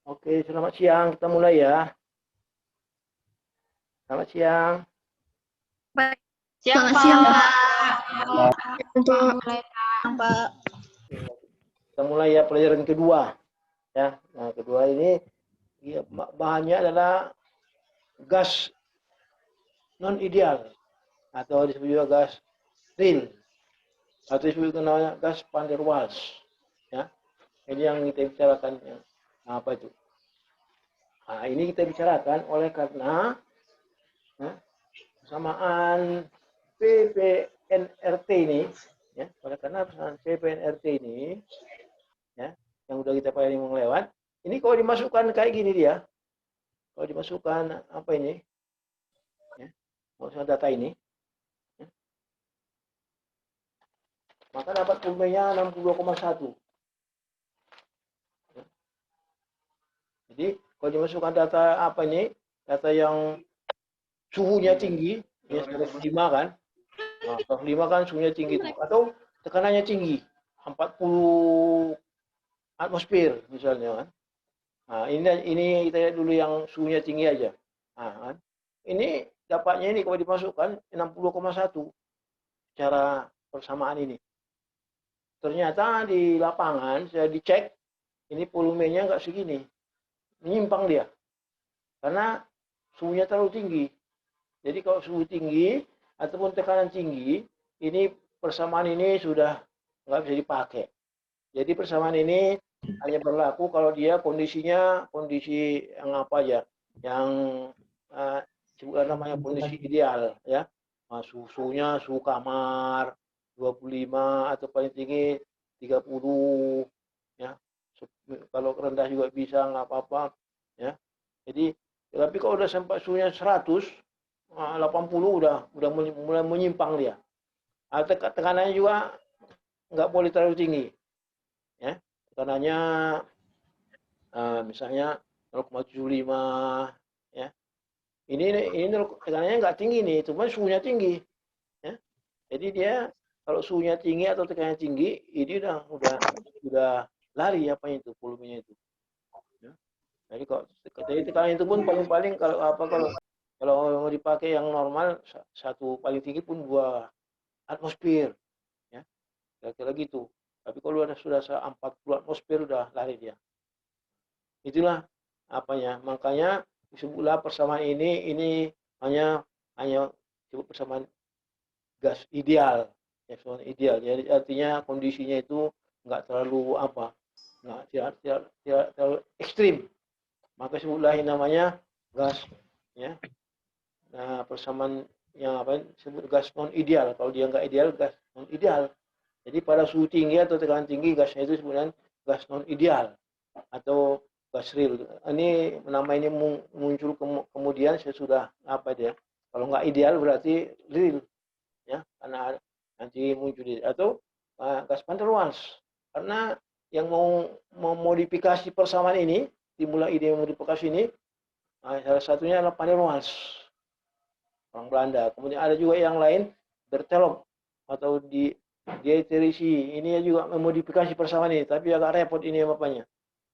Oke, selamat siang. Kita mulai ya. Selamat siang. Selamat siang, Pak. Untuk Pak. Kita mulai ya pelajaran kedua. Ya, nah kedua ini bahannya adalah gas non ideal atau disebut juga gas real atau disebut namanya gas van der Waals. Ya, ini yang kita bicarakan. Apa itu? Nah, ini kita bicarakan oleh karena persamaan PPNRT ini, ya, oleh karena persamaan PPNRT ini, ya, yang udah kita pelajari lewat, ini kalau dimasukkan kayak gini dia, kalau dimasukkan apa ini, ya, masukkan data ini, ya, maka dapat volumenya 62,1. Ya. Jadi kalau dimasukkan data apa ini, data yang suhunya tinggi, ya, 105 kan, nah, 105 kan suhunya tinggi itu, atau tekanannya tinggi, 40 atmosfer misalnya kan. Nah, ini kita lihat dulu yang suhunya tinggi aja. Nah, kan. Ini dapatnya ini kalau dimasukkan 60,1 secara persamaan ini. Ternyata di lapangan saya dicek ini volumenya nggak segini, menyimpang dia karena suhunya terlalu tinggi. Jadi kalau suhu tinggi ataupun tekanan tinggi, ini persamaan ini sudah nggak bisa dipakai. Jadi persamaan ini hanya berlaku kalau dia kondisinya kondisi yang apa aja, yang sebutlah namanya kondisi ideal ya. Suhunya suhu kamar 25 atau paling tinggi 30 ya. Kalau rendah juga bisa nggak apa-apa ya. Jadi tapi kalau udah sampai suhunya 100 80 udah mulai menyimpang dia. Tekanannya juga nggak boleh terlalu tinggi ya, tekanannya misalnya 0,75 ya. Ini tekanannya nggak tinggi nih, cuma suhunya tinggi ya. Jadi dia kalau suhunya tinggi atau tekanannya tinggi, ini udah lari apa itu volumenya itu. Ya. Jadi tekanan itu pun paling-paling kalau mau dipakai yang normal satu paling tinggi pun 2 atmosfer ya. Kira-kira gitu. Tapi kalau sudah 40 atmosfer udah lari dia. Itulah apanya. Makanya disebutlah persamaan ini hanya disebut persamaan gas ideal. Ya, persamaan ideal. Jadi artinya kondisinya itu nggak terlalu apa, tidak terlalu ekstrim. Maka disebutlah ini namanya gas ya. Nah, persamaan yang apa disebut gas non ideal. Kalau dia nggak ideal, gas non ideal. Jadi pada suhu tinggi atau tekanan tinggi gasnya itu sebenarnya gas non ideal atau gas real. Ini nama ini muncul kemudian sesudah apa dia? Kalau nggak ideal berarti real ya, karena nanti muncul atau gas van der Waals. Karena yang mau memodifikasi persamaan ini, dimulai ide modifikasi ini, salah satunya adalah van der Waals, orang Belanda. Kemudian ada juga yang lain, Berthelot atau di Dieterisi. Ini juga memodifikasi persamaan ini, tapi agak repot ini bapaknya.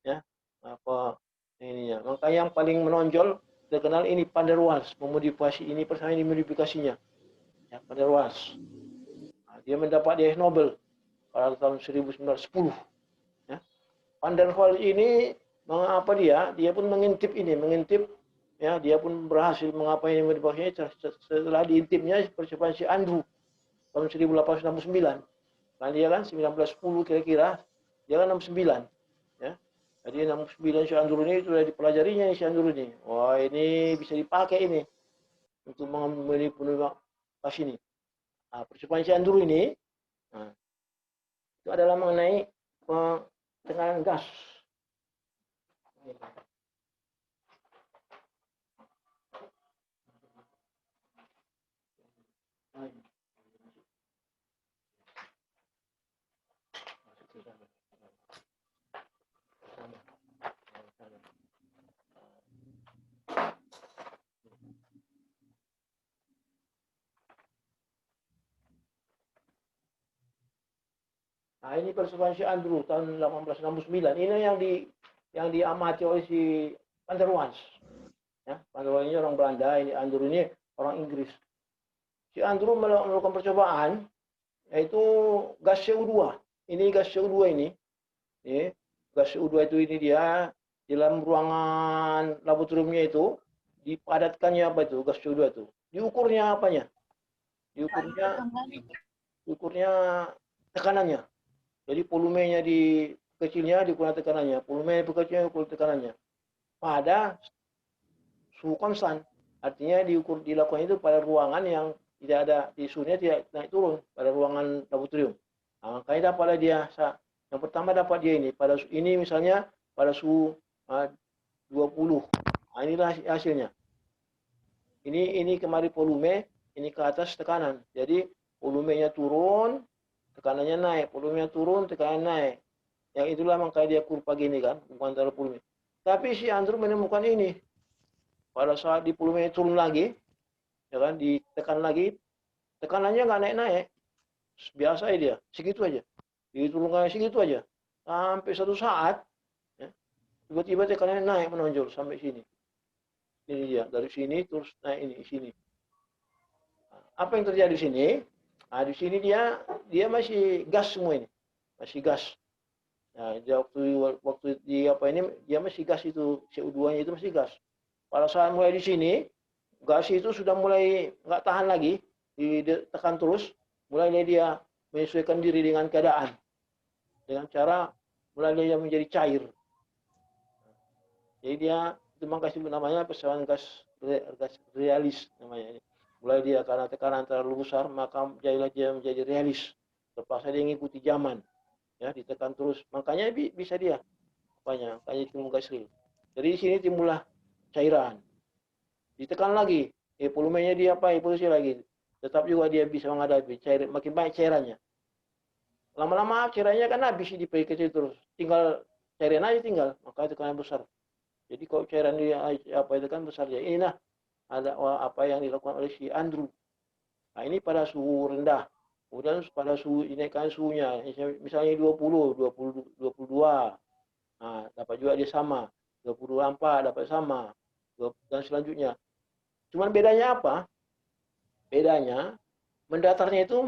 Ya, apa ininya. Maka yang paling menonjol terkenal ini van der Waals, memodifikasi ini persamaan ini modifikasinya. Ya, van der Waals. Nah, dia mendapat DH Nobel pada tahun 1910. Ya. Van der Waals ini mengapa dia pun mengintip ya, dia pun berhasil mengapai modifikasinya setelah diintipnya percobaan si Andrew tahun 1869. Nah, dia kan 1910 kira-kira, dia kan 69. Ya. Jadi 69 si Andrew ini sudah dipelajarinya si Andrew ini. Wah, ini bisa dipakai ini untuk mengambil penulis ini. Nah, percobaan si Andrew ini nah, itu adalah mengenai tekanan gas. Nah, ini percobaan si Andrew tahun 1869. Ini yang diamati oleh si Van der Waals. Ya, Van der Waals ini orang Belanda, ini Andrew ini orang Inggris. Si Andrew melakukan percobaan yaitu gas CO2. Ini gas CO2 ini. Gas CO2 itu ini dia dalam ruangan laboratoriumnya itu dipadatkannya apa itu gas CO2 itu. Diukurnya apanya? Diukurnya tekanannya. Jadi volumenya di kecilnya diukur tekanannya, volume kecilnya diukur tekanannya. Pada suhu konstan. Artinya dilakukan itu pada ruangan yang tidak ada suhunya tidak naik turun pada ruangan laboratorium. Nah, makanya dapatlah dia yang pertama dapat dia ini pada ini misalnya pada suhu 20. Nah, inilah hasilnya. Ini kemari volume, ini ke atas tekanan. Jadi volumenya turun, tekanannya naik, volumenya turun, tekanan naik. Yang itulah makanya dia kurva gini kan, antara volume. Tapi si Andrew menemukan ini. Pada saat di volumenya turun lagi, ya kan, ditekan lagi, tekanannya nggak naik-naik. Biasa aja dia, segitu aja. Diturunkan segitu aja. Sampai satu saat, ya, tiba-tiba tekanannya naik menonjol sampai sini. Ini dia, dari sini terus naik ini, sini. Apa yang terjadi di sini? Nah, di sini dia masih gas semua ini. Masih gas. Nah, waktu di apa ini dia masih gas itu, CO2-nya itu masih gas. Pada saat mulai di sini, gas itu sudah mulai nggak tahan lagi, ditekan terus, mulai dia menyesuaikan diri dengan keadaan. Dengan cara mulai dia menjadi cair. Jadi dia itu makanya namanya persamaan gas realis namanya. Mulai dia karena tekanan terlalu besar, maka jadilah dia menjadi realis. Terpaksa dia mengikuti zaman. Ya, ditekan terus. Makanya bisa dia. Makanya timbul gas real. Jadi di sini timbullah cairan. Ditekan lagi, volumenya dia evolusi lagi. Tetap juga dia bisa menghadapi cair, makin banyak cairannya. Lama-lama cairannya kan habis di kecil terus. Tinggal cairan aja tinggal, maka tekanan besar. Jadi kalau cairan dia apa itu kan besar ya. Inilah ada apa yang dilakukan oleh si Andrew. Nah, ini pada suhu rendah. Kemudian pada suhu dinaikkan suhunya, misalnya 20, 22. Nah, dapat juga dia sama. 24 dapat sama. Dan selanjutnya. Cuman bedanya apa? Bedanya mendatarnya itu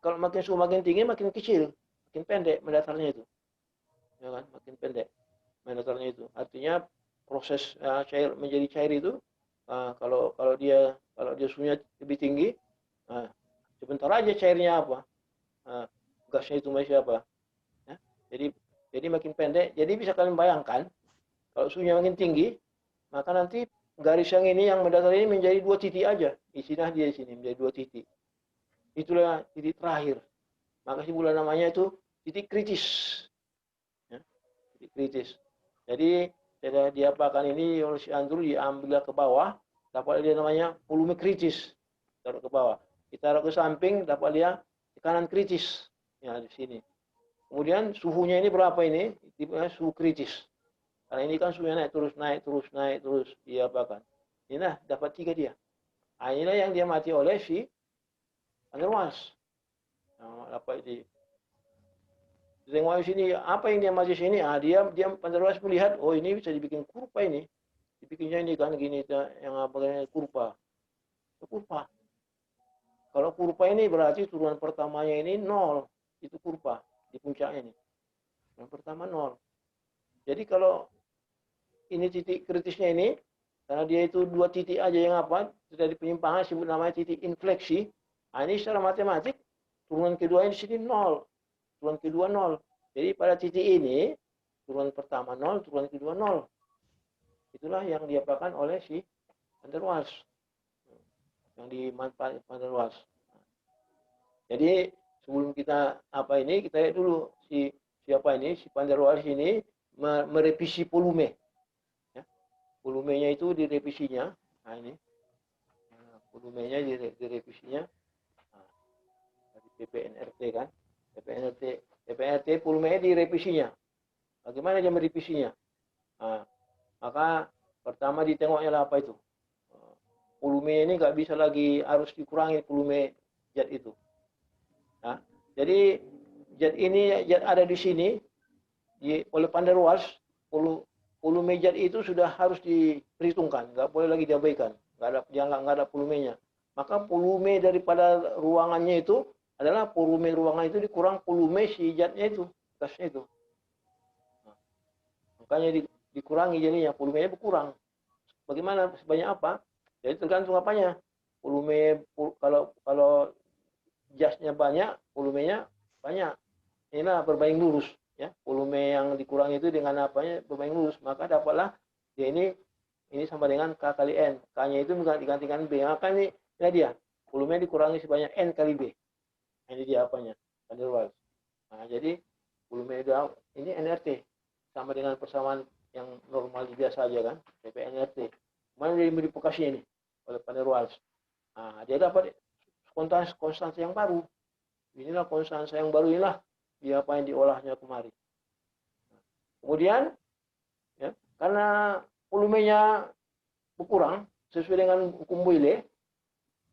kalau makin suhu makin tinggi makin kecil, makin pendek mendatarnya itu. Ya kan? Makin pendek mendatarnya itu. Artinya proses menjadi cair itu kalau dia suhunya lebih tinggi, sebentar aja cairnya apa, gasnya itu masih apa, ya. Jadi makin pendek. Jadi bisa kalian bayangkan kalau suhunya makin tinggi, maka nanti garis yang ini yang mendatar ini menjadi 2 titik aja. Isinya dia di sini menjadi 2 titik. Itulah titik terakhir. Maka bulan namanya itu titik kritis. Ya, titik kritis. Jadi diapakan ini oleh si Andrew diambil ke bawah, dapat dia namanya volume kritis. Taruh ke bawah. Kita taruh ke samping, dapat dia tekanan kritis. Ya, di sini. Kemudian suhunya ini berapa ini? Suhu kritis. Karena ini kan suhunya naik terus, diapakan. Inilah dapat 3 dia. Nah, inilah yang dia mati oleh si Van der Waals. Nah, dapat di tengok di sini apa yang dia mati sini. Dia Van der Waals melihat, oh ini bisa dibikin kurva ini. Dibikinnya ini kan gini yang apa kurva. Kurva. Kalau kurva ini berarti turunan pertamanya ini 0. Itu kurva di puncaknya ini. Yang pertama 0. Jadi kalau ini titik kritisnya ini, karena dia itu 2 titik aja yang apa, terjadi penyimpangan, sebut namanya titik infleksi. Nah, ini secara matematik, turunan kedua di sini 0. Turunan kedua 0. Jadi pada titik ini, turunan pertama 0, turunan kedua 0. Itulah yang diapakan oleh si Van der Waals. Yang dimanfaatkan Van der Waals. Jadi sebelum kita kita lihat dulu si Van der Waals ini merevisi volume. Ya. Volumenya itu direvisinya. Nah, ini. Volumenya direvisinya. Nah, dari PPNRT kan. PPNRT volumenya direvisinya. Bagaimana dia merevisinya? Nah, maka pertama ditengoknya lah apa itu. Volume ini nggak bisa lagi, harus dikurangi volume zat itu. Nah, jadi zat ada di sini oleh Van der Waals volume zat itu sudah harus diperhitungkan, nggak boleh lagi diabaikan, nggak ada volumenya. Maka volume daripada ruangannya itu adalah volume ruangan itu dikurang volume si zatnya itu, gasnya itu. Nah, makanya dikurangi jadinya, volumenya berkurang. Bagaimana? Sebanyak apa? Jadi tergantung apanya. Volume kalau gasnya banyak, volumenya banyak. Inilah berbanding lurus. Ya, volume yang dikurangi itu dengan apanya berbanding lurus, maka dapatlah dia ini sama dengan K kali N. K-nya itu digantikan B. Maka ini dia. Volume dikurangi sebanyak N kali B. Ini dia apanya? Van der Waals. Nah, jadi volume ini NRT sama dengan persamaan yang normal biasa aja kan, PP NRT. Mana dia modifikasi ini oleh Van der Waals. Nah, dia dapat konstans yang baru. Inilah konstans yang baru, inilah dia apa yang diolahnya kemari. Kemudian ya, karena volumenya berkurang sesuai dengan hukum Boyle,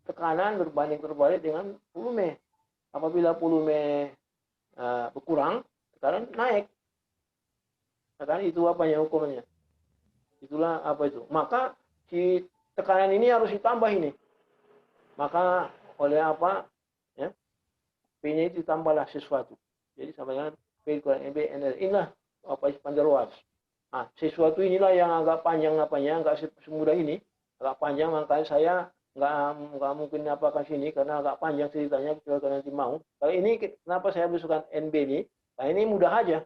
tekanan berbanding terbalik dengan volume. Apabila volume berkurang, tekanan naik. Tekanan itu apanya hukumnya? Itulah apa itu. Maka si tekanan ini harus ditambah ini. Maka oleh apa? Ya, P-nya itu ditambahlah sesuatu. Jadi sama dengan P kurang MB NR. Inilah apa Van der Waals. Nah, sesuatu inilah yang agak panjang apanya, nggak semudah ini. Agak panjang, makanya saya nggak mungkin apakan sini karena agak panjang ceritanya, kalau nanti mau. Kalau ini kenapa saya masukkan NB ini? Nah, ini mudah aja.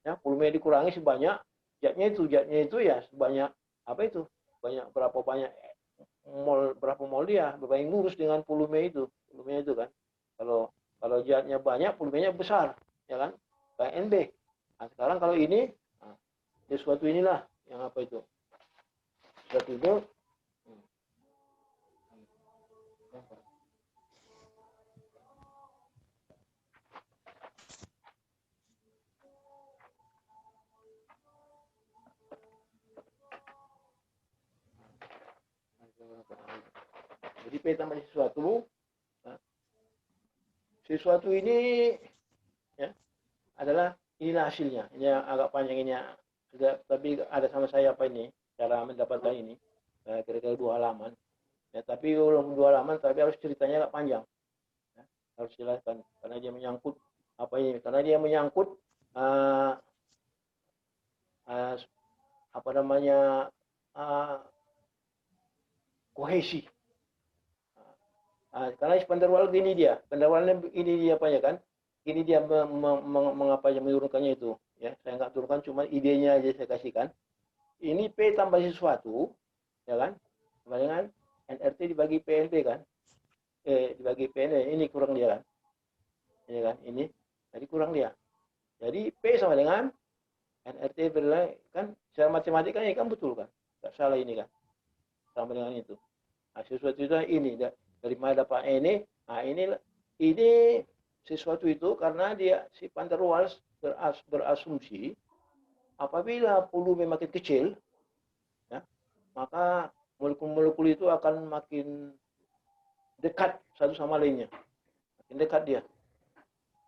Ya, volume dikurangi sebanyak zatnya itu ya sebanyak apa itu? Berapa banyak mol dia berbanding lurus dengan volume itu. Volumenya itu kan. Kalau zatnya banyak, volumenya besar, ya kan? Kayak NB. Nah, sekarang kalau ini sesuatu inilah yang apa itu? Sesuatu itu jadi P tambah sesuatu ini ya adalah inilah hasilnya. Ini yang agak panjang ini, tapi ada sama saya apa ini cara mendapatkan ini kira-kira 2 halaman. Ya, tapi belum 2 halaman, tapi harus ceritanya agak panjang. Ya, harus jelaskan karena dia menyangkut apa ini? Karena dia menyangkut apa namanya kohesi. Karena Van der Waals ini dia, Van der Waals ini dia apa ya kan? Ini dia mengapa menurunkannya itu. Ya, saya nggak turunkan, cuma idenya aja saya kasihkan. Ini P tambah sesuatu, ya kan? Sama dengan NRT dibagi PNP kan? Dibagi PN, ini kurang dia kan? Ini kan? Ini, jadi kurang dia. Jadi P sama dengan NRT bernilai kan? Secara matematika ini kan betul kan? Nggak salah ini kan? Sama dengan itu. Nah, sesuatu itu ini dari mana dapat ini? Nah, ini sesuatu itu karena dia si Van der Waals berasumsi apabila volume makin kecil, ya, maka molekul-molekul itu akan makin dekat satu sama lainnya, makin dekat dia.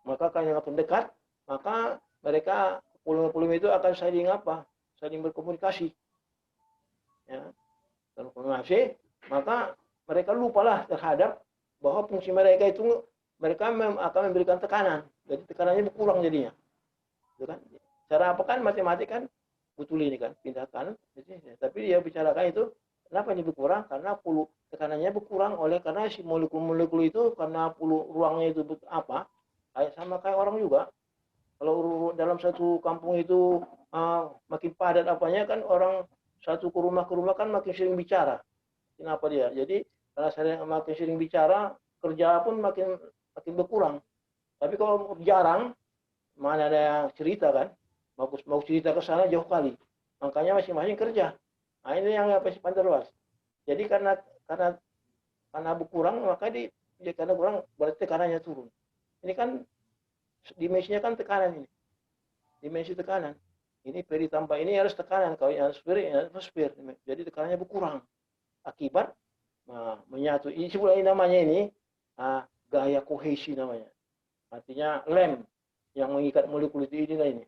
Maka karena makin dekat, maka mereka volume-volume itu akan saling berkomunikasi. Ya, berkomunikasi, maka mereka lupalah terhadap bahwa fungsi mereka itu mereka akan memberikan tekanan. Jadi tekanannya berkurang jadinya. Gitu kan? Cara apa kan matematik kan betul ini kan pindahkan. Tapi dia bicarakan itu kenapa ini berkurang? Karena tekanannya berkurang karena si molekul-molekul itu karena ruangnya itu apa? Sama kayak orang juga. Kalau dalam satu kampung itu makin padat apanya kan orang satu ke rumah kan makin sering bicara. Kenapa dia? Jadi karena makin sering bicara, kerja pun makin berkurang. Tapi kalau jarang, mana ada yang cerita kan? Mau cerita ke sana jauh kali. Makanya masing-masing kerja. Nah, ini yang apa sih Van der Waals. Jadi karena berkurang, maka karena kurang berarti tekanannya turun. Ini kan dimensinya kan tekanan ini. Dimensi tekanan. Ini P ditambah ini harus tekanan. Kalau yang atmosfer, jadi tekanannya berkurang. Akibat menyatu. Ini sebenarnya namanya ini gaya kohesi namanya. Artinya lem yang mengikat molekul itu inilah ini.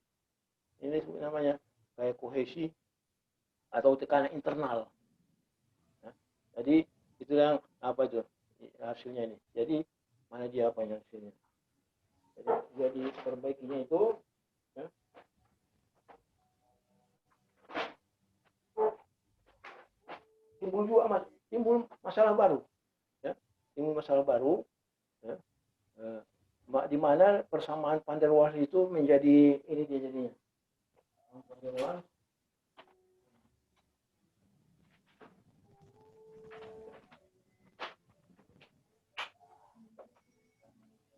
Ini namanya gaya kohesi atau tekanan internal. Nah, jadi itu yang apa itu hasilnya ini. Jadi mana dia apanya hasilnya. Jadi perbaikinya itu ya, timbul masalah baru, ya, timbul masalah baru, ya, di mana persamaan van der Waals itu menjadi ini dia jadinya. Van der Waals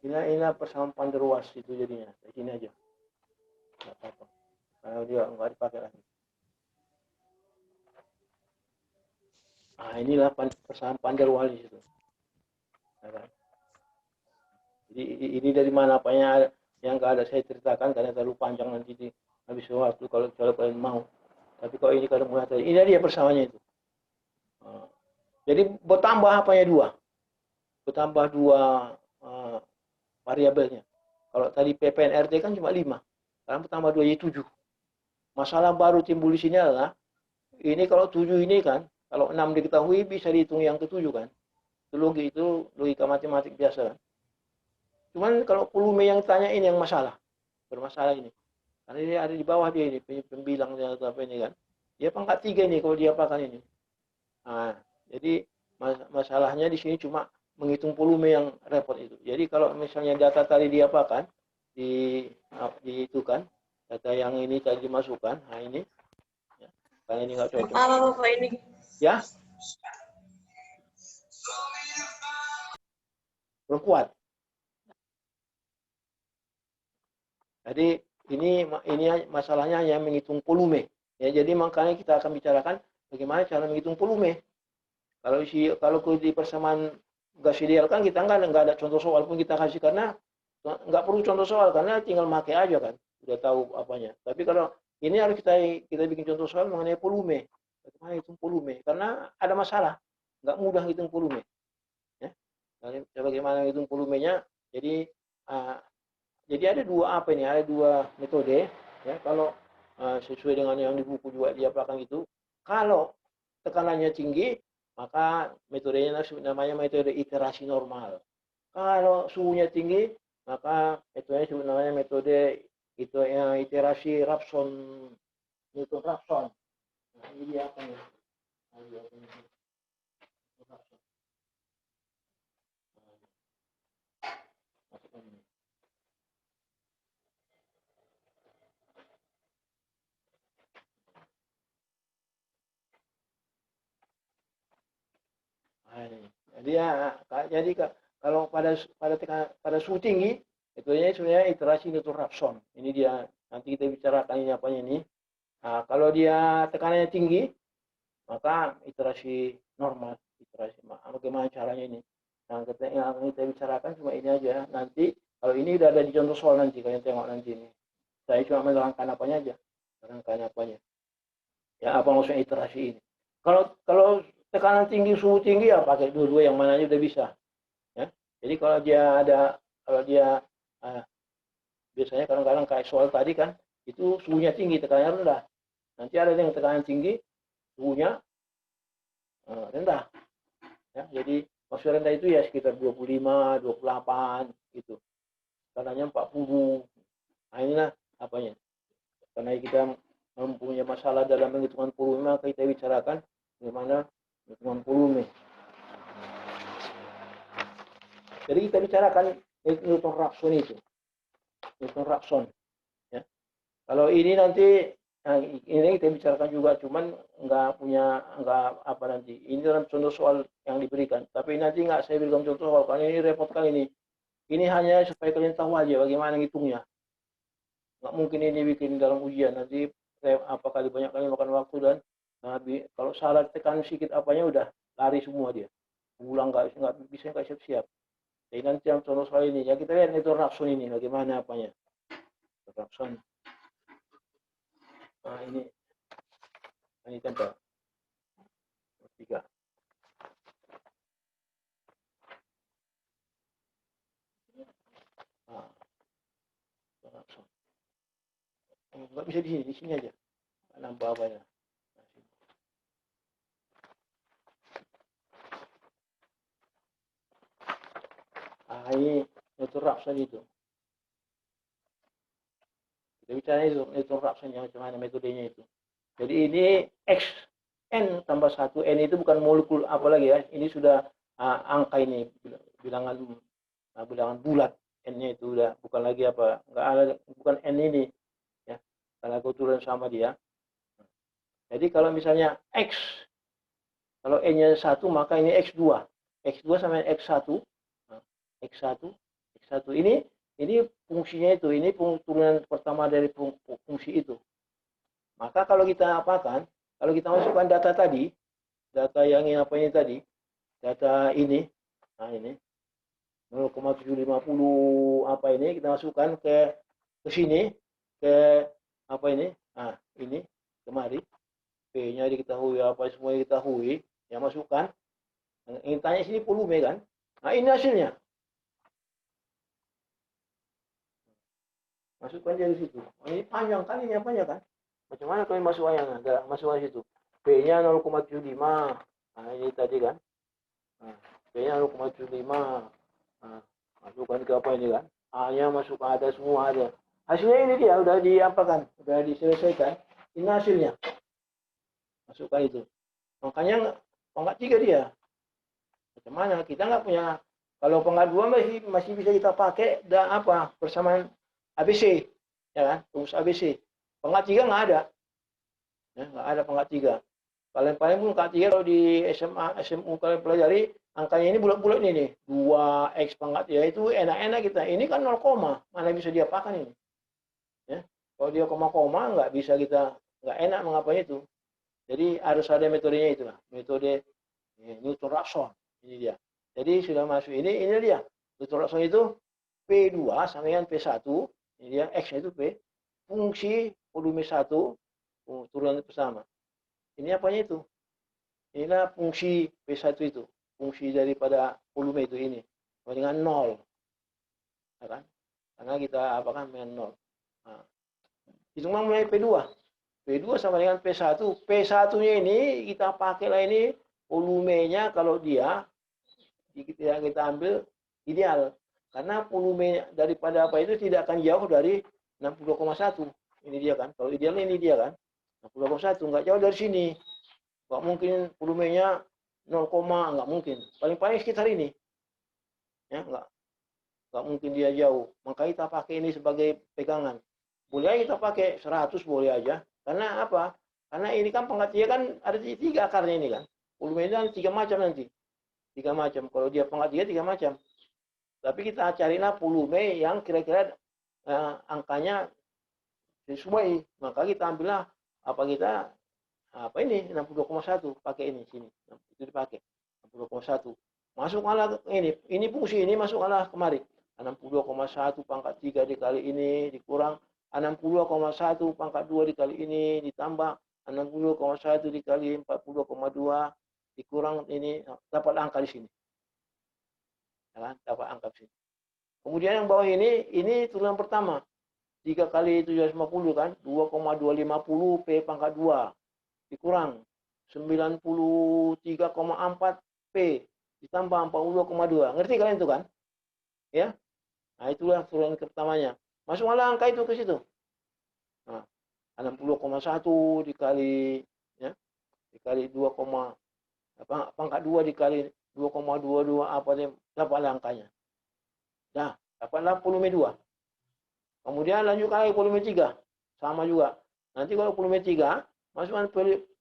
ini persamaan van der Waals itu jadinya. Kayak gini aja. Nggak apa-apa. Kalau dia nggak dipakai lagi. Nah, inilah persamaan van der Waals itu. Nah, jadi ini dari mana apanya yang nggak ada saya ceritakan karena terlalu panjang nanti di habis waktu kalau kalian mau. Tapi kalau ini kalau mulai tadi, ini dia persamaannya itu. Jadi bertambah apanya dua, bertambah dua variabelnya. Kalau tadi PPNRT kan cuma 5, sekarang bertambah 2 jadi 7. Masalah baru timbul di sini adalah, ini kalau 7 ini kan, kalau 6 diketahui bisa dihitung yang ke-7 kan. Itu logika matematik biasa kan. Cuman kalau volume yang tanya ini yang masalah, bermasalah ini. Karena dia ada di bawah dia ini, pembilang atau apa ini kan. Dia pangkat 3 ini kalau dia apakan ini. Nah, jadi masalahnya di sini cuma menghitung volume yang repot itu. Jadi kalau misalnya data tadi diapakan, itu kan, data yang ini tadi dimasukkan, nah ini, ya, karena ini nggak cocok. Apa Bapak ini? Ya, belum kuat. Jadi ini masalahnya hanya menghitung volume. Ya, jadi makanya kita akan bicarakan bagaimana cara menghitung volume. Kalau di persamaan gas ideal kan kita nggak ada contoh soal pun kita kasih karena nggak perlu contoh soal karena tinggal pakai aja kan, udah tahu apanya. Tapi kalau ini harus kita bikin contoh soal mengenai volume, bagaimana hitung volume karena ada masalah, nggak mudah hitung volume. Ya. Bagaimana hitung volumenya? Jadi jadi ada dua apa ini? Ada dua metode. Ya, kalau sesuai dengan yang di buku juga diapakan itu, kalau tekanannya tinggi maka metodenya namanya metode iterasi normal. Kalau suhunya tinggi, maka metodenya namanya metode itu iterasi Raphson, Newton Raphson. Nah, ini dia apa nih? Jadi kalau pada suhu tinggi itu sebenarnya iterasi Newton Raphson. Ini dia nanti kita bicarakan ini apanya ini. Nah, kalau dia tekanannya tinggi maka iterasi normal, iterasi bagaimana caranya ini. Nah, yang kita bicarakan cuma ini aja. Nanti kalau ini udah ada di contoh soal nanti kalian tengok nanti ini. Saya cuma menerangkan apanya aja, menerangkan apanya. Ya apa maksudnya iterasi ini? Kalau tekanan tinggi, suhu tinggi ya pakai dua-dua yang mana aja udah bisa. Ya. Jadi kalau dia biasanya kadang-kadang kayak soal tadi kan itu suhunya tinggi, tekanannya rendah. Nanti ada yang tekanan tinggi, suhunya rendah. Ya, jadi maksud rendah itu ya sekitar 25, 28 gitu. Tekanannya 40. Nah inilah apanya. Karena kita mempunyai masalah dalam penghitungan volume, maka kita bicarakan bagaimana penghitungan volume. Jadi kita bicarakan Newton Raphson itu. Newton Raphson. Ya. Kalau ini nanti, nah, ini kita bicarakan juga, cuman nggak apa nanti. Ini dalam contoh soal yang diberikan. Tapi nanti nggak saya berikan contoh soal, karena ini repot kali ini. Ini hanya supaya kalian tahu aja bagaimana ngitungnya. Nggak mungkin ini bikin dalam ujian. Nanti apakah banyak kali makan waktu dan kalau salah tekan sedikit apanya udah lari semua dia. Ulang nggak bisa nggak siap-siap. Jadi nanti yang contoh soal ini ya kita lihat itu Raphson ini bagaimana apanya. Raphson. Nah ini tempel. 3. Nah, Raphson. Nggak bisa di sini aja. Nambah apa ya? Ini Newton Raphson itu. Kita bicara itu Newton Raphson yang macam mana metodenya itu. Jadi ini X N tambah 1. N itu bukan molekul apa lagi ya. Ini sudah angka ini. Bilangan bulat. N-nya itu udah bukan lagi apa. Nggak ada, bukan N ini. Ya. Karena keturunan sama dia. Jadi kalau misalnya X. Kalau N-nya 1 maka ini X2. X2 sama X1. X1. X1 ini fungsinya itu. Ini turunan pertama dari fungsi itu. Maka kalau kita apakan, kalau kita masukkan data tadi, data yang apa ini tadi, data ini, nah ini 0,750 apa ini kita masukkan ke sini, ke apa ini, nah ini kemari, P-nya diketahui apa semua diketahui, yang masukkan, yang tanya sini volume kan, nah ini hasilnya, masukkan dari situ, ini panjang kan, ini apanya kan? Macam mana kalian masukkan situ? P-nya 0,75. Nah, ini tadi kan. Nah, P-nya 0,75. Nah, masukkan ke apa ini kan? A-nya masukkan ada semua ada. Hasilnya ini dia udah diapakan, udah diselesaikan. Ini hasilnya. Masukkan itu. Makanya pangkat 3 dia. Macam mana? Kita nggak punya. Kalau pangkat 2 masih bisa kita pakai dan apa? Persamaan ABC. Ya kan? Rumus ABC. Pangkat 3 nggak ada. Ya, nggak ada pangkat 3. Paling-paling pun pangkat 3 kalau di SMA, SMU kalian pelajari, angkanya ini bulat-bulat ini nih. 2X pangkat 3 itu enak-enak kita. Ini kan 0, mana bisa diapakan ini. Ya. Kalau dia koma-koma nggak bisa kita, nggak enak mengapa itu. Jadi harus ada metodenya itulah. Metode Newton Raphson. Ini dia. Jadi sudah masuk ini dia. Newton Raphson itu P2 sama dengan P1. Ini dia, X itu P. Fungsi volume 1 turunan bersama. Ini apanya itu? Inilah fungsi P1 itu. Fungsi daripada volume itu ini. Sama dengan 0. Ya kan? Karena kita apakan dengan 0. Nah, hitungan mulai P2. P2 sama dengan P1. P1-nya ini kita pakailah ini volumenya kalau dia kita ambil ideal. Karena volume daripada apa itu tidak akan jauh dari 60,1. Ini dia kan. Kalau idealnya ini dia kan. 60,1 nggak jauh dari sini. Nggak mungkin volumenya 0, nggak mungkin. Paling-paling sekitar ini. Ya, nggak mungkin dia jauh. Maka kita pakai ini sebagai pegangan. Boleh aja kita pakai 100 boleh aja. Karena apa? Karena ini kan pangkat 3 kan ada 3 akarnya ini kan. Volume itu kan 3 macam nanti. 3 macam. Kalau dia pangkat 3 3 macam. Tapi kita carilah volume yang kira-kira angkanya sesuai. Maka kita ambillah apa ini 62,1 pakai ini sini. Itu dipakai 62,1. Masukkanlah ini fungsi ini masukkanlah kemari. 62,1 pangkat 3 dikali ini dikurang 60,1 pangkat 2 dikali ini ditambah 60,1 dikali 40,2 dikurang ini dapat angka di sini. Ya, dapat angka di sini. Kemudian yang bawah ini turunan pertama. 3 kali 750 kan 2,250 P pangkat 2 dikurang 93,4 P ditambah 42,2. Ngerti kalian itu kan? Ya. Nah, itulah turunan pertamanya. Masuklah angka itu ke situ. Nah, 60,1 dikali ya, dikali 2, pangkat 2 dikali 2,22 apa dia dapatlah angkanya. Nah, dapatlah volume 2. Kemudian lanjut lagi volume 3. Sama juga. Nanti kalau volume 3, masukkan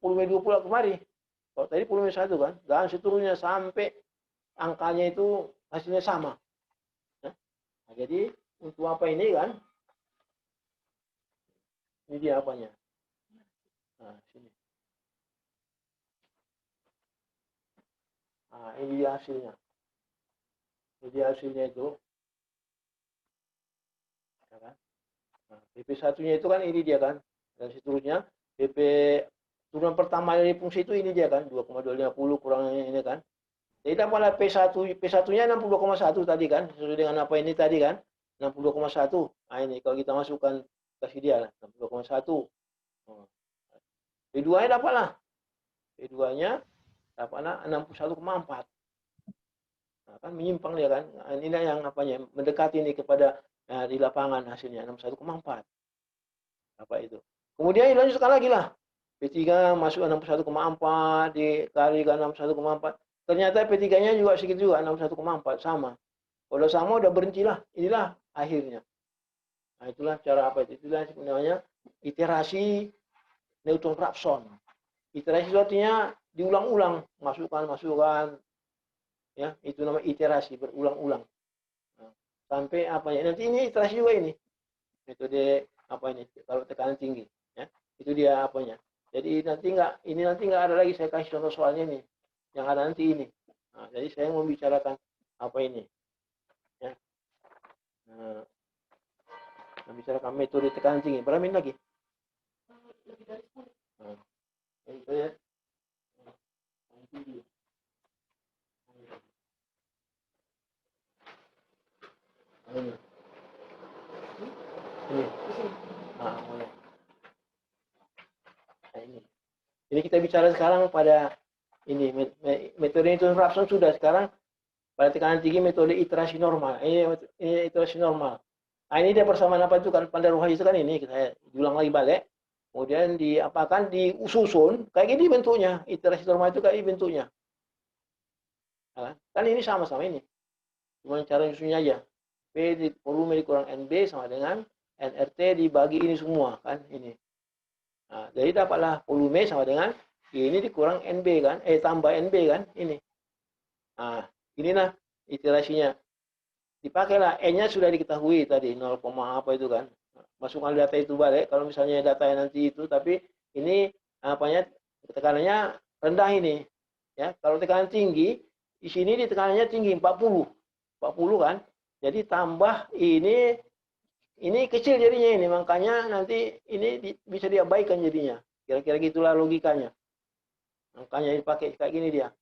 volume 2 pula kemari. Kalau tadi volume 1 kan. Dan seterusnya sampai angkanya itu hasilnya sama. Nah, jadi untuk apa ini kan. Ini dia apanya. Nah, sini. Nah, ini dia hasilnya. Ini dia hasilnya itu. Nah, PP1-nya itu kan ini dia kan. Dan seterusnya PP turunan pertama dari fungsi itu ini dia kan 2,250 kurang ini kan. Jadi dapatlah P1-nya 62,1 tadi kan sesuai dengan apa ini tadi kan 62,1. Nah ini kalau kita masukkan kasih dia 62,1. P2-nya dapatlah. P2-nya dapatlah 61,4. Nah, kan menyimpang dia kan. Nah, ini yang apanya mendekati ini kepada di lapangan hasilnya 61,4. Apa itu? Kemudian dilanjutkan lagi lah. P3 masuk 61,4 dikalikan 61,4. Ternyata P3-nya juga segitu juga 61,4 sama. Kalau sama udah berhentilah. Inilah akhirnya. Nah, itulah cara apa itu? Itulah sebenarnya iterasi neutron Raphson. Iterasi itu artinya diulang-ulang, masukan, ya itu nama iterasi berulang-ulang. Nah, sampai apa ya? Nanti ini iterasi juga ini metode apa ini? Kalau tekanan tinggi, ya itu dia apanya. Jadi nanti nggak ada lagi saya kasih contoh soalnya ini, yang ada nanti ini. Nah, jadi saya mau bicarakan apa ini, ya. Nah, membicarakan metode tekanan tinggi. Berapa menit lagi? Nah, itu ya. Ini. Ini. Nah, mulai. Nah, ini. Jadi kita bicara sekarang pada ini metode itu Raphson sudah sekarang pada tekanan tinggi metode iterasi normal. Ini iterasi normal. Nah, ini dia persamaan apa itu kan pada rohani itu kan ini kita ulang lagi balik. Kemudian diapakan diususun kayak gini bentuknya. Iterasi normal itu kayak ini bentuknya. Nah, kan ini sama-sama ini. Cuma cara nyusunnya aja. P volume dikurang NB sama dengan NRT dibagi ini semua kan ini. Nah, jadi dapatlah volume sama dengan ini dikurang NB kan, tambah NB kan ini. Nah, inilah iterasinya. Dipakailah N-nya sudah diketahui tadi 0, apa itu kan. Masukkan data itu balik kalau misalnya datanya nanti itu tapi ini apanya tekanannya rendah ini. Ya, kalau tekanan tinggi di sini di tekanannya tinggi 40. 40 kan. Jadi tambah ini kecil jadinya ini, makanya nanti ini bisa diabaikan jadinya. Kira-kira gitulah logikanya. Makanya dipakai kayak gini dia.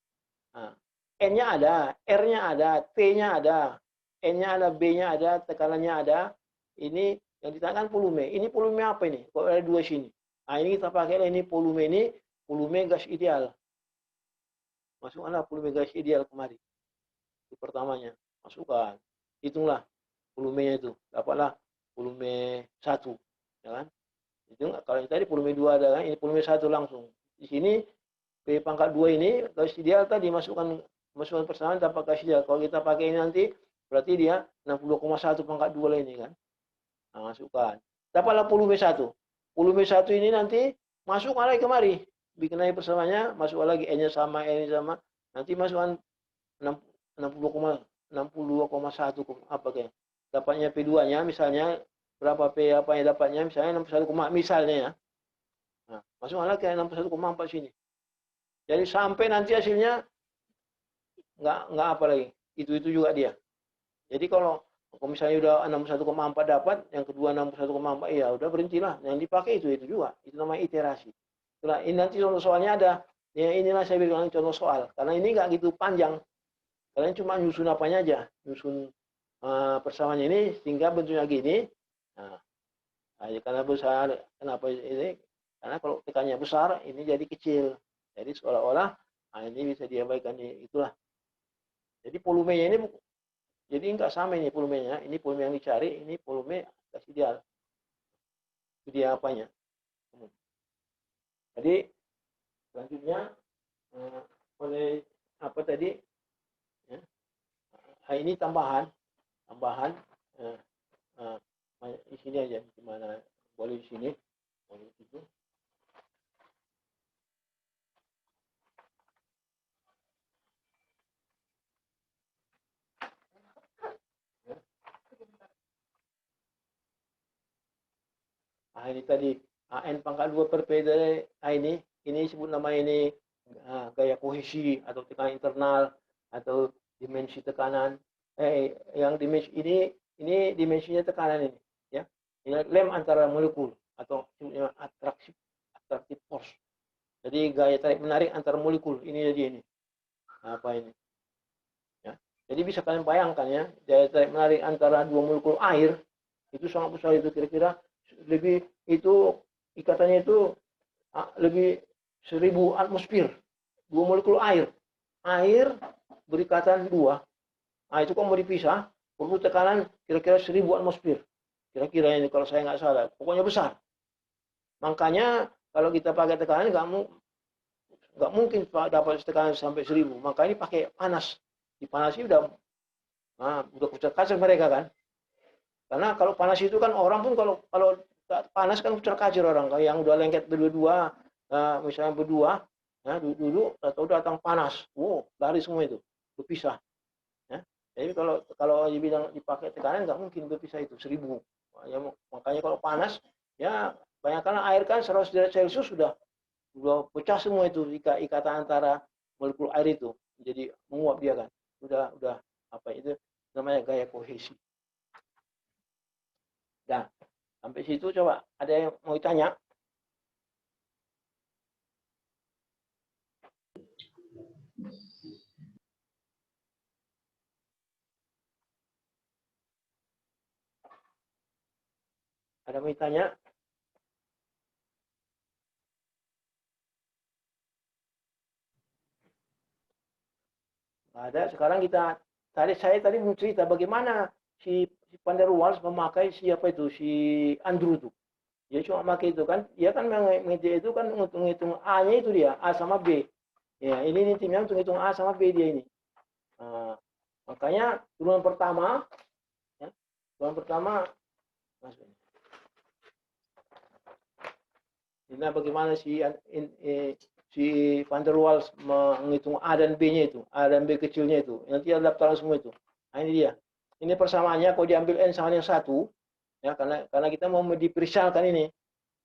Nah, N-nya ada, R-nya ada, T-nya ada, N-nya ada, B-nya ada, tekanannya ada. Ini yang ditekan volume. Ini volume apa ini? Kok ada dua sini? Nah, ini kita pakai ini volume gas ideal. Masukkanlah volume gas ideal kemari. Itu pertamanya. Masukkan. Hitunglah volumenya itu. Dapatlah volume 1, ya kan? Itu kalau yang tadi volume 2 ada kan, ini volume 1 langsung. Di sini P pangkat 2 ini gas ideal tadi masukkan persamaan dapat gas ideal. Kalau kita pakai ini nanti berarti dia 60,1 pangkat 2 lah ini kan. Nah, masukkan. Dapatlah volume 1. Volume 1 ini nanti masukkan lagi kemari. Bikin lagi persamaannya, masukkan lagi N-nya sama, N-nya sama. Nanti masukkan 60,1 apa kayak. Dapatnya P2-nya misalnya berapa P apa yang dapatnya misalnya 61, misalnya ya. Nah, masukkan lagi 61,4 sini. Jadi sampai nanti hasilnya nggak apa lagi. Itu juga dia. Jadi kalau misalnya udah 61,4 dapat, yang kedua 61,4 ya udah berhentilah. Yang dipakai itu juga. Itu namanya iterasi. Itulah, ini nanti contoh soalnya ada. Ya inilah saya bilang contoh soal. Karena ini nggak gitu panjang. Kalian cuma nyusun apanya aja. Nyusun persamaannya ini sehingga bentuknya gini. Nah, karena besar, kenapa ini? Karena kalau tekannya besar, ini jadi kecil. Jadi seolah-olah ini bisa diabaikan, itulah. Jadi volumenya ini jadi enggak sama ini volumenya. Ini volume yang dicari, ini volume gas ideal. Itu dia apanya. Jadi selanjutnya oleh apa tadi? Ya, ini tambahan di sini aja, di mana boleh di sini, boleh di situ. Ini tadi N pangkat 2 per P dari ini sebut nama ini gaya kohesi atau tekanan internal atau dimensi tekanan. Yang dimensi ini dimensinya tekanan ini, ya. Ini lem antara molekul atau sebutnya attractive force. Jadi gaya tarik menarik antar molekul ini jadi ini. Apa ini? Ya. Jadi bisa kalian bayangkan ya, gaya tarik menarik antara dua molekul air itu sangat besar, itu kira-kira lebih itu ikatannya itu lebih 1000 atmosfer. Dua molekul air berikatan dua. Nah, itu kalau mau dipisah, perlu tekanan kira-kira 1000 atmosfer. Kira-kira ini kalau saya nggak salah. Pokoknya besar. Makanya kalau kita pakai tekanan nggak mungkin dapat tekanan sampai 1000. Maka ini pakai panas. Dipanasi udah kucar-kacir mereka kan. Karena kalau panas itu kan orang pun kalau panas kan kucar-kacir orang. Kayak yang udah lengket berdua, misalnya berdua, duduk atau datang panas, lari semua itu, berpisah. Ya. Jadi kalau dibilang dipakai tekanan nggak mungkin berpisah itu 1000. Ya, makanya kalau panas, ya banyakkan air kan 100 derajat Celcius sudah pecah semua itu ikatan antara molekul air itu, jadi menguap dia kan. Udah apa itu namanya gaya kohesi. Nah, sampai situ coba ada yang mau ditanya? Ada yang mau ditanya? Ada. Sekarang saya tadi mau cerita bagaimana si Van der Waals memakai siapa itu si Andrew itu. Dia cuma pakai itu kan, dia kan mengetik itu kan menghitung A-nya itu dia, A sama B. Ya, ini timnya untuk hitung A sama B dia ini. Nah, makanya turunan pertama, ya, turunan pertama, ini bagaimana si Van der Waals menghitung A dan B-nya itu, A dan B kecilnya itu. Nanti ada daftaran semua itu. Nah, ini dia. Ini persamaannya kalau diambil N sama yang 1, ya karena kita mau mendifferensialkan ini.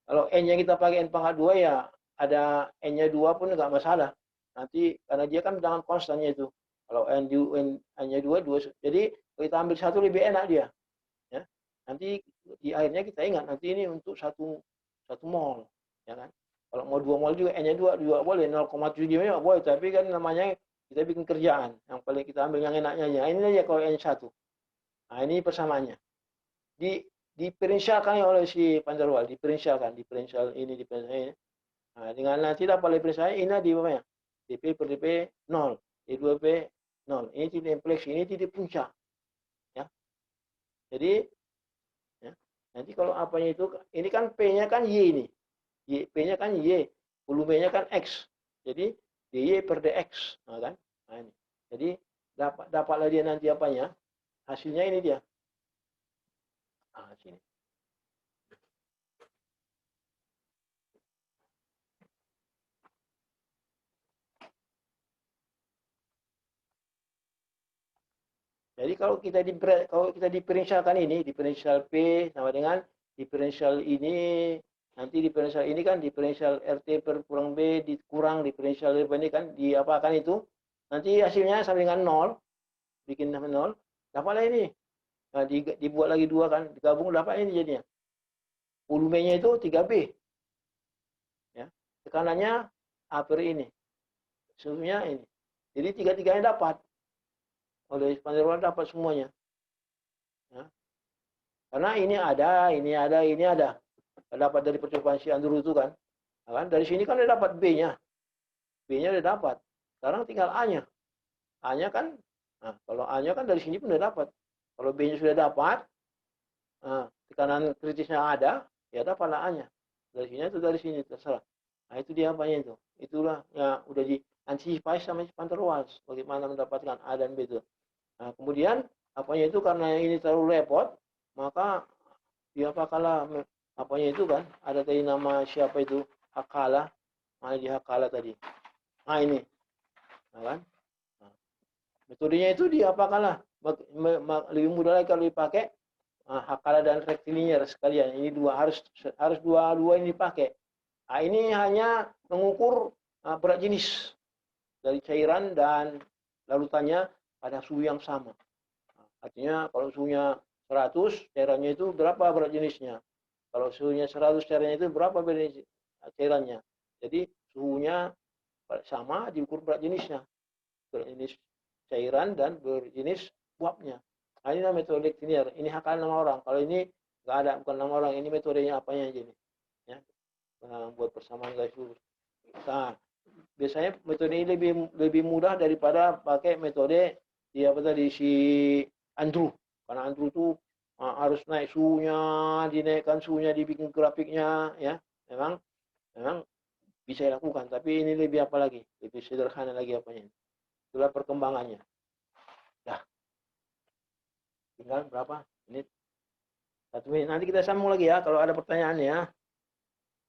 Kalau N-nya kita pakai N pangkat 2 ya ada N-nya 2 pun nggak masalah. Nanti karena dia kan dengan konstannya itu. Kalau N-nya 2, jadi kalau kita ambil 1 lebih enak dia. Ya. Nanti di akhirnya kita ingat nanti ini untuk satu mol, ya kan. Kalau mau 2 mol juga N-nya 2 juga boleh, 0,7 juga boleh, tapi kan namanya kita bikin kerjaan. Yang paling kita ambil yang enaknya aja. Ini aja kalau N1. Nah, ini persamaannya. Diferensialkan oleh si Van der Waals, diferensial ini. Nah, dengan nanti dapat diferensialnya ini di bawahnya. dP per dP 0, D2P 0. Ini titik infleksi, ini titik puncak. Ya. Jadi ya, nanti kalau apanya itu, ini kan P-nya kan Y ini. P-nya kan Y, volumenya kan X. Jadi dy per dx. Nah, kan? Nah, ini. Jadi dapatlah dia nanti apanya? Hasilnya ini dia. Nah, sini. Jadi kalau kita diferensialkan ini, diferensial P sama dengan diferensial ini, nanti diferensial ini kan diferensial RT per kurang B dikurang diferensial ini kan diapakan itu, nanti hasilnya sama dengan 0, bikin sama 0, dapatlah ini. Nah, dibuat lagi 2 kan, digabung dapat ini jadinya. Volumenya itu 3B. Ya. Tekanannya A per ini. Suhunya ini. Jadi tiga-tiganya dapat. Oleh Van der Waals dapat semuanya. Ya. Karena ini ada. Dapat dari percobaan si Andrew itu kan. Kan dari sini kan udah dapat B-nya. B-nya udah dapat. Sekarang tinggal A-nya. A-nya kan, nah, kalau A-nya kan dari sini pun udah dapat. Kalau B-nya sudah dapat, nah, tekanan kritisnya ada, ya dapatlah A-nya. Dari sini atau dari sini, terserah. Nah, itu dia apanya itu. Itulah ya udah diantisipasi sama si Van der Waals. Bagaimana mendapatkan A dan B itu. Nah, kemudian apanya itu karena ini terlalu repot, maka dia apakala apanya itu kan ada tadi nama siapa itu Hakala, mana di Hakala tadi. Nah ini, nah, kan? Nah, metodenya itu di apakala lebih mudah lagi kalau dipakai Hakala dan rectilinear sekalian. Ini harus dua ini dipakai. Nah, ini hanya mengukur berat jenis dari cairan dan larutannya pada suhu yang sama. Artinya kalau suhunya 100, cairannya itu berapa berat jenisnya. Kalau suhunya 100, cairannya itu berapa berat cairannya. Jadi suhunya sama, diukur berat jenisnya. Berat jenis cairan dan berjenis uapnya. Nah, ini namanya metode linear. Ini hakal nama orang. Kalau ini nggak ada, bukan nama orang. Ini metodenya apanya aja nih. Ya. Buat persamaan garis lurus. Nah, biasanya metode ini lebih mudah daripada pakai metode apa tadi si Andrew. Karena Andrew tuh harus naik suhunya, dinaikkan suhunya, dibikin grafiknya, ya. Memang bisa dilakukan, tapi ini lebih apa lagi? Lebih sederhana lagi apanya. Itulah perkembangannya. Dah, tinggal berapa menit? 1 menit. Nanti kita sambung lagi ya kalau ada pertanyaan ya.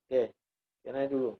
Oke, karena dulu.